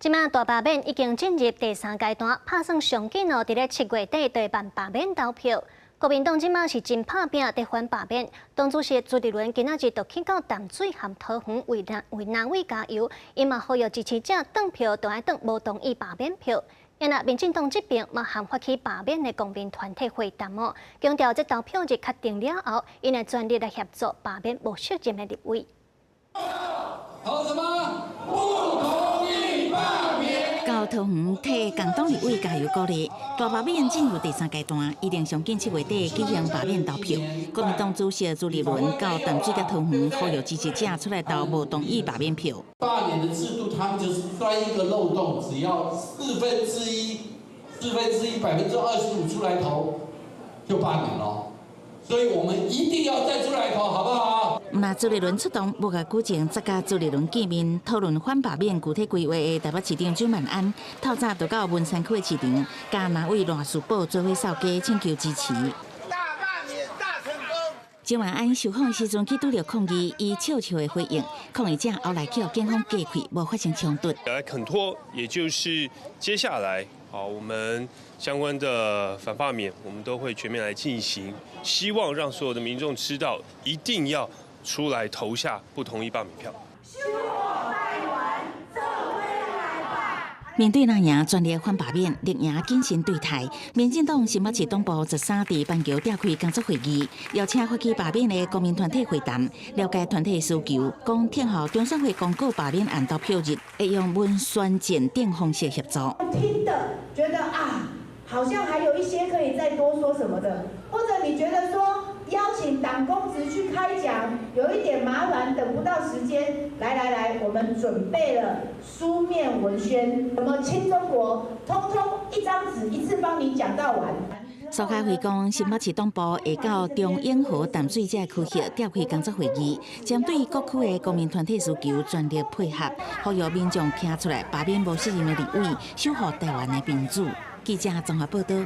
即马大罢免已经进入第3阶段，拍算上紧哦，伫咧7月底就办罢免投票。国民党即马是真拍拼伫反罢免，党主席朱立伦今仔日就去到淡水和桃园为南委加油，伊嘛呼吁支持者转票，就爱转无同意罢免票。因那民进党这边嘛含发起罢免的公民团体会谈哦，强调这投票日确定了后，因会全力来协助罢免无适任的立委。投什么？不同意罢免。到桃园替共党立委加油鼓励，大罢免进入第3阶段，一定上紧7月底举行罢免投票。国民党主席朱立伦到淡水甲桃园呼吁支持者出来投无同意罢免票。罢免的制度，他们就是钻一个漏洞，只要1/4，25%出来投，就罢免了。所以我们一定要再出来投，好不好？那朱立伦出动无甲久前，则甲朱立伦见面讨论反罢免具体规划的台北市长蒋万安，透早就到文山区的市场，甲哪位赖士宝做伙扫街请求支持。大罢免大成功。蒋万安受访时阵，去拄着抗议，伊笑笑的回应，抗议者后来叫警方击溃，无发生冲突。肯托，也就是接下来我们相关的反罢免，我们都会全面来进行，希望让所有的民众知道，一定要出来投下不同意罢免票。面对那样专列反罢免，绿营谨慎对待。民进党新北市党部13伫板桥召开工作会议，邀请发起罢免的公民团体会谈，了解团体需求，讲听候中选会公告罢免案投票日，会用文宣检定方式协助。听的觉得好像还有一些可以再多说什么的，或者你觉得说邀请党公职去开讲有一点麻烦，等不到时间，来，我们准备了书面文宣，什么亲中国，通通一张纸一次帮你讲到完。苏开会讲，新北市党部会到中永和淡水这区域召开工作会议，针对各区的公民团体需求全力配合，呼吁民众站出来罢免无适任的立委，守护台湾的民主。记者综合报道。